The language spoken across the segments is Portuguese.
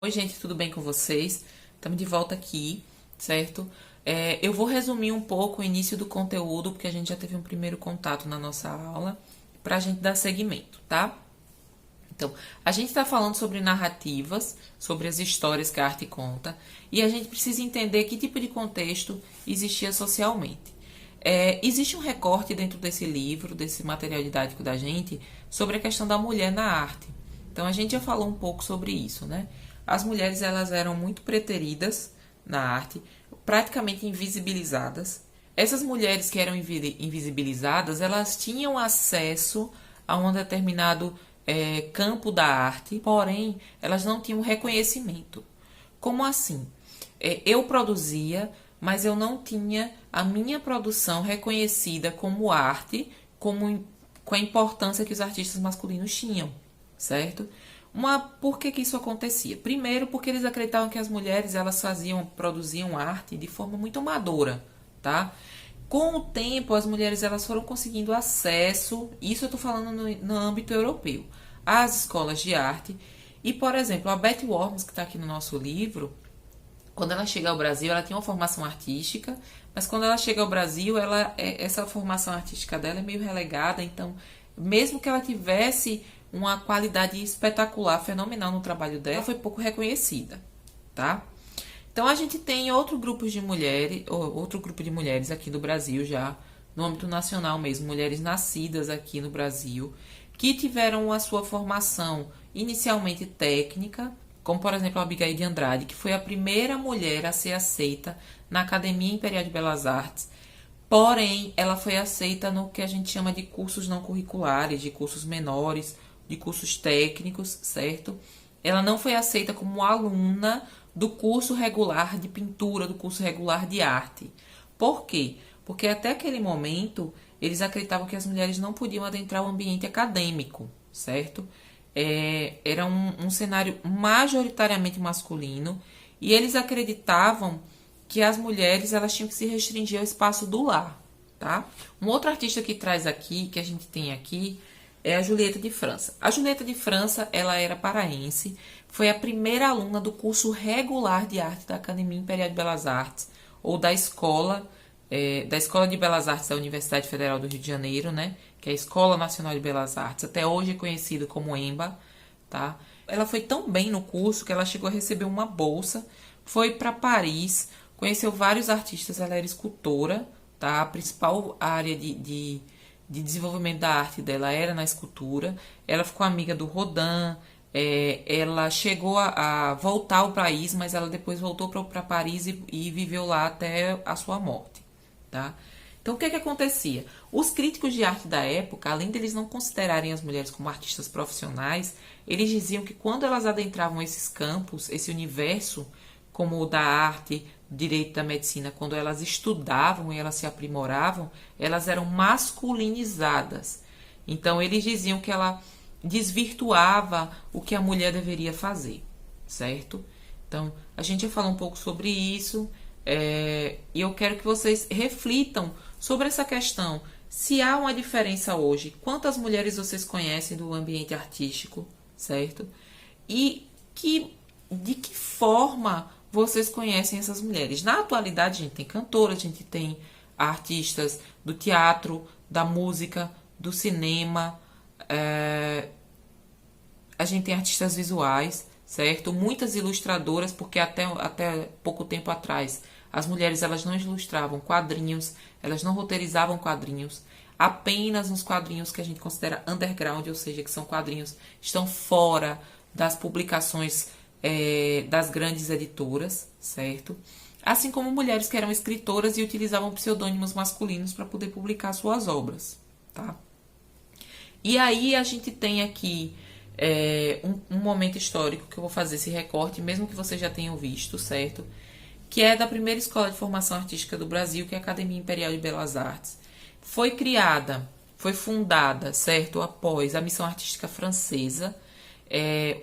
Oi, gente, tudo bem com vocês? Estamos de volta aqui, certo? Eu vou resumir um pouco o início do conteúdo, porque a gente já teve um primeiro contato na nossa aula, para a gente dar seguimento, tá? Então, a gente está falando sobre narrativas, sobre as histórias que a arte conta, e a gente precisa entender que tipo de contexto existia socialmente. Existe um recorte dentro desse livro, desse material didático da gente, sobre a questão da mulher na arte. Então, a gente já falou um pouco sobre isso, né? As mulheres, elas eram muito preteridas na arte, praticamente invisibilizadas. Essas mulheres que eram invisibilizadas, elas tinham acesso a um determinado campo da arte, porém, elas não tinham reconhecimento. Como assim? Eu produzia, mas eu não tinha a minha produção reconhecida como arte, com a importância que os artistas masculinos tinham, certo? Por que isso acontecia? Primeiro, porque eles acreditavam que as mulheres elas produziam arte de forma muito amadora, tá? Com o tempo, as mulheres elas foram conseguindo acesso, isso eu estou falando no âmbito europeu, às escolas de arte. E, por exemplo, a Betty Worms, que está aqui no nosso livro, quando ela chega ao Brasil, ela tem uma formação artística, mas quando ela chega ao Brasil, essa formação artística dela é meio relegada, então, mesmo que ela tivesse uma qualidade espetacular, fenomenal no trabalho dela, foi pouco reconhecida, tá? Então a gente tem outro grupo de mulheres aqui do Brasil já, no âmbito nacional mesmo, mulheres nascidas aqui no Brasil, que tiveram a sua formação inicialmente técnica, como por exemplo a Abigail de Andrade, que foi a primeira mulher a ser aceita na Academia Imperial de Belas Artes. Porém, ela foi aceita no que a gente chama de cursos não curriculares, de cursos menores, de cursos técnicos, certo? Ela não foi aceita como aluna do curso regular de pintura, do curso regular de arte. Por quê? Porque até aquele momento eles acreditavam que as mulheres não podiam adentrar o ambiente acadêmico, certo? Era um cenário majoritariamente masculino e eles acreditavam que as mulheres elas tinham que se restringir ao espaço do lar, tá? Um outro artista que traz aqui, que a gente tem aqui, é a Julieta de França. A Julieta de França, ela era paraense, foi a primeira aluna do curso regular de arte da Academia Imperial de Belas Artes, ou da Escola de Belas Artes da Universidade Federal do Rio de Janeiro, né? Que é a Escola Nacional de Belas Artes, até hoje é conhecido como EMBA, tá? Ela foi tão bem no curso que ela chegou a receber uma bolsa, foi para Paris, conheceu vários artistas, ela era escultora, tá? A principal área de desenvolvimento da arte dela era na escultura. Ela ficou amiga do Rodin. Ela chegou a voltar ao país, mas ela depois voltou para Paris e viveu lá até a sua morte, tá? Então, o que acontecia? Os críticos de arte da época, além deles não considerarem as mulheres como artistas profissionais, eles diziam que quando elas adentravam esses campos, esse universo, como o da arte, direito, da medicina, quando elas estudavam e elas se aprimoravam, elas eram masculinizadas. Então, eles diziam que ela desvirtuava o que a mulher deveria fazer, certo? Então, a gente já falou um pouco sobre isso, e eu quero que vocês reflitam sobre essa questão. Se há uma diferença hoje, quantas mulheres vocês conhecem do ambiente artístico, certo? E de que forma vocês conhecem essas mulheres? Na atualidade, a gente tem cantoras, a gente tem artistas do teatro, da música, do cinema, a gente tem artistas visuais, certo? Muitas ilustradoras, porque até pouco tempo atrás as mulheres elas não ilustravam quadrinhos, elas não roteirizavam quadrinhos, apenas nos quadrinhos que a gente considera underground, ou seja, que são quadrinhos que estão fora das publicações das grandes editoras, certo? Assim como mulheres que eram escritoras e utilizavam pseudônimos masculinos para poder publicar suas obras, tá? E aí a gente tem aqui um momento histórico que eu vou fazer esse recorte, mesmo que vocês já tenham visto, certo? Que é da primeira escola de formação artística do Brasil, que é a Academia Imperial de Belas Artes. Foi fundada, certo? Após a missão artística francesa.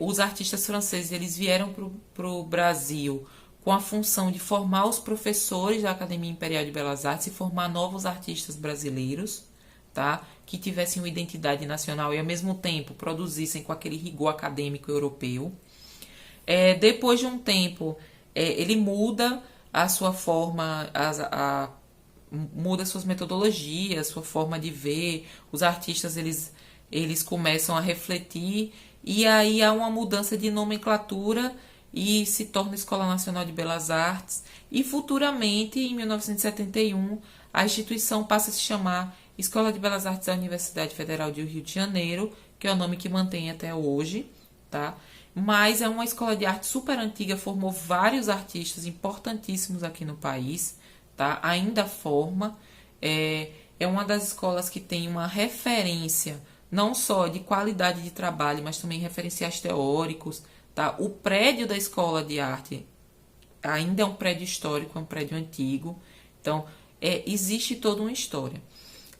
Os artistas franceses eles vieram para o Brasil com a função de formar os professores da Academia Imperial de Belas Artes e formar novos artistas brasileiros, tá? Que tivessem uma identidade nacional e ao mesmo tempo produzissem com aquele rigor acadêmico europeu. Depois de um tempo, ele muda a sua forma, muda suas metodologias, sua forma de ver. Os artistas eles começam a refletir e aí há uma mudança de nomenclatura e se torna Escola Nacional de Belas Artes. E futuramente, em 1971, a instituição passa a se chamar Escola de Belas Artes da Universidade Federal do Rio de Janeiro, que é o nome que mantém até hoje, tá? Mas é uma escola de arte super antiga, formou vários artistas importantíssimos aqui no país, tá? Ainda forma, é uma das escolas que tem uma referência não só de qualidade de trabalho, mas também referenciais teóricos, tá? O prédio da escola de arte ainda é um prédio histórico, é um prédio antigo, então existe toda uma história.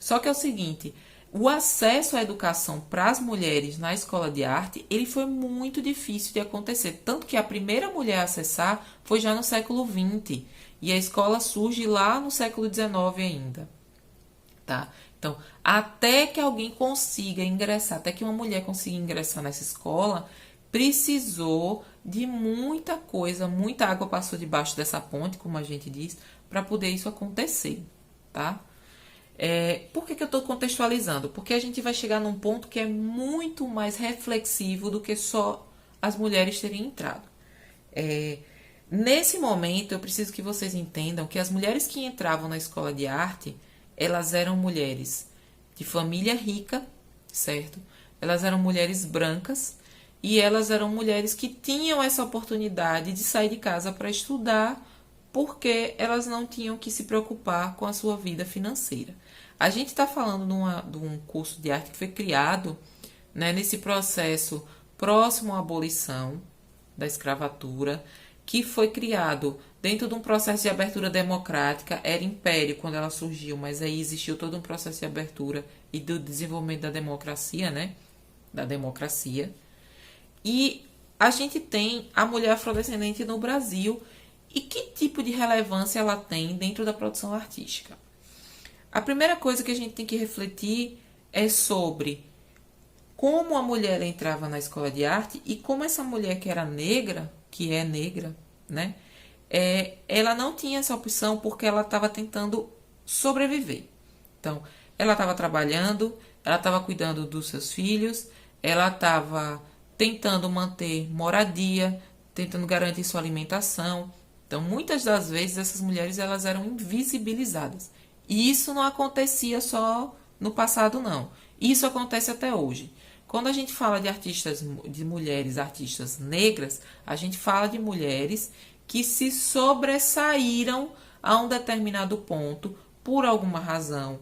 Só que é o seguinte, o acesso à educação para as mulheres na escola de arte, ele foi muito difícil de acontecer, tanto que a primeira mulher a acessar foi já no século XX, e a escola surge lá no século XIX ainda, tá? Então, até que alguém consiga ingressar, até que uma mulher consiga ingressar nessa escola, precisou de muita coisa, muita água passou debaixo dessa ponte, como a gente diz, para poder isso acontecer, tá? Por que eu estou contextualizando? Porque a gente vai chegar num ponto que é muito mais reflexivo do que só as mulheres terem entrado. Nesse momento, eu preciso que vocês entendam que as mulheres que entravam na escola de arte, elas eram mulheres de família rica, certo? Elas eram mulheres brancas e elas eram mulheres que tinham essa oportunidade de sair de casa para estudar, porque elas não tinham que se preocupar com a sua vida financeira. A gente está falando de um curso de arte que foi criado, né, nesse processo próximo à abolição da escravatura, que foi criado dentro de um processo de abertura democrática. Era império quando ela surgiu, mas aí existiu todo um processo de abertura e do desenvolvimento da democracia, né? Da democracia. E a gente tem a mulher afrodescendente no Brasil. E que tipo de relevância ela tem dentro da produção artística? A primeira coisa que a gente tem que refletir é sobre como a mulher entrava na escola de arte e como essa mulher que era negra, que é negra, né? Ela não tinha essa opção porque ela estava tentando sobreviver. Então, ela estava trabalhando, ela estava cuidando dos seus filhos, ela estava tentando manter moradia, tentando garantir sua alimentação. Então, muitas das vezes, essas mulheres elas eram invisibilizadas. E isso não acontecia só no passado, não. Isso acontece até hoje. Quando a gente fala de artistas, de mulheres artistas negras, a gente fala de mulheres que se sobressaíram a um determinado ponto por alguma razão.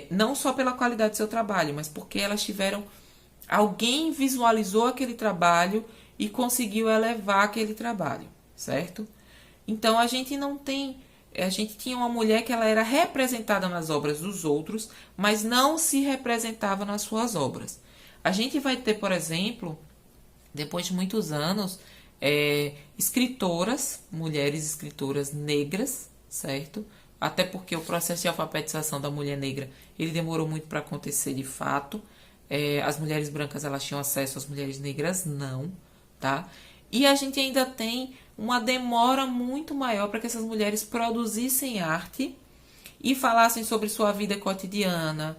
Não só pela qualidade do seu trabalho, mas porque elas tiveram... Alguém visualizou aquele trabalho e conseguiu elevar aquele trabalho, certo? Então, a gente não tem... A gente tinha uma mulher que ela era representada nas obras dos outros, mas não se representava nas suas obras. A gente vai ter, por exemplo, depois de muitos anos, escritoras, mulheres escritoras negras, certo? Até porque o processo de alfabetização da mulher negra, ele demorou muito para acontecer de fato. As mulheres brancas, elas tinham acesso, as mulheres negras não, tá? E a gente ainda tem uma demora muito maior para que essas mulheres produzissem arte e falassem sobre sua vida cotidiana,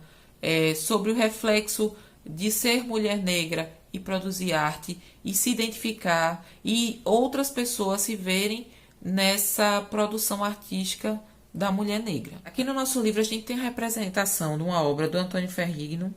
sobre o reflexo de ser mulher negra e produzir arte e se identificar e outras pessoas se verem nessa produção artística da mulher negra. Aqui no nosso livro a gente tem a representação de uma obra do Antônio Ferrigno,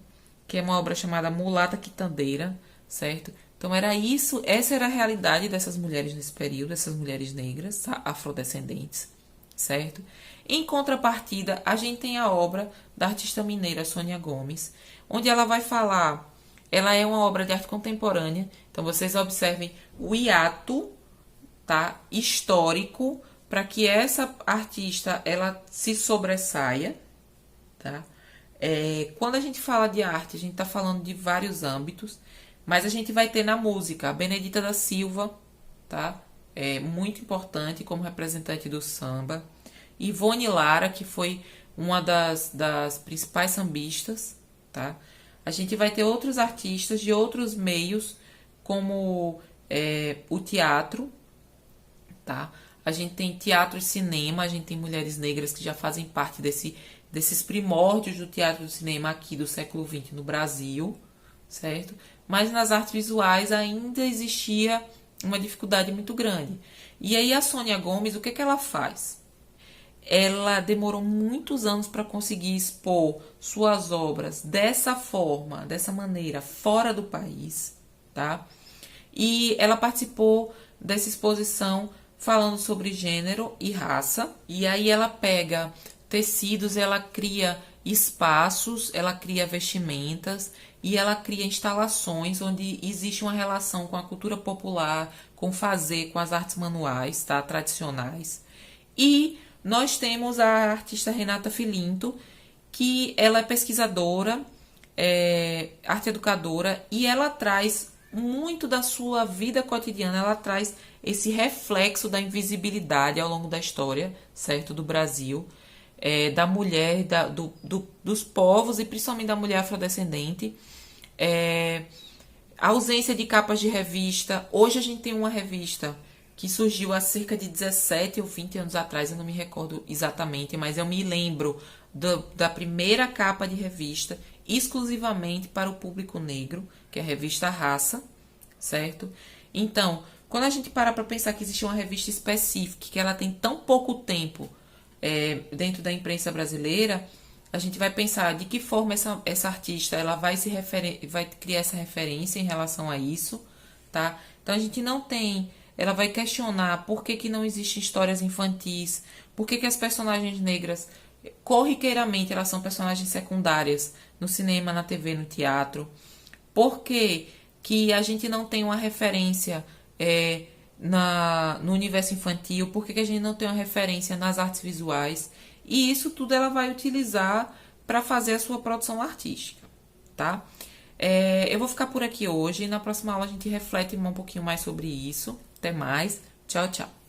que é uma obra chamada Mulata Quitandeira, certo? Então era isso, essa era a realidade dessas mulheres nesse período, essas mulheres negras, afrodescendentes, certo? Em contrapartida, a gente tem a obra da artista mineira Sônia Gomes, onde ela vai falar, ela é uma obra de arte contemporânea, então vocês observem o hiato, tá, histórico, para que essa artista ela se sobressaia, tá? Quando a gente fala de arte, a gente está falando de vários âmbitos, mas a gente vai ter na música a Benedita da Silva, tá? Muito importante como representante do samba. Ivone Lara, que foi uma das principais sambistas, tá? A gente vai ter outros artistas de outros meios, como o teatro, tá? A gente tem teatro e cinema, a gente tem mulheres negras que já fazem parte desses primórdios do teatro e do cinema aqui do século XX no Brasil, certo? Mas nas artes visuais ainda existia uma dificuldade muito grande. E aí a Sônia Gomes, o que ela faz? Ela demorou muitos anos para conseguir expor suas obras dessa forma, dessa maneira, fora do país, tá? E ela participou dessa exposição falando sobre gênero e raça. E aí ela pega tecidos, ela cria espaços, ela cria vestimentas e ela cria instalações onde existe uma relação com a cultura popular, com fazer, com as artes manuais, tá? Tradicionais. E nós temos a artista Renata Filinto, que ela é pesquisadora, arte educadora, e ela traz muito da sua vida cotidiana, ela traz esse reflexo da invisibilidade ao longo da história, certo, do Brasil, da mulher, dos povos e principalmente da mulher afrodescendente. A ausência de capas de revista. Hoje a gente tem uma revista que surgiu há cerca de 17 ou 20 anos atrás, eu não me recordo exatamente, mas eu me lembro da primeira capa de revista exclusivamente para o público negro, que é a revista Raça, certo? Então, quando a gente para pensar que existe uma revista específica, que ela tem tão pouco tempo dentro da imprensa brasileira, a gente vai pensar de que forma essa artista ela vai criar essa referência em relação a isso, tá? Então a gente não tem, ela vai questionar por que não existem histórias infantis, por que as personagens negras corriqueiramente elas são personagens secundárias no cinema, na TV, no teatro, por que a gente não tem uma referência no universo infantil, por que a gente não tem uma referência nas artes visuais. E isso tudo ela vai utilizar para fazer a sua produção artística, tá? Eu vou ficar por aqui hoje. Na próxima aula a gente reflete um pouquinho mais sobre isso. Até mais. Tchau, tchau.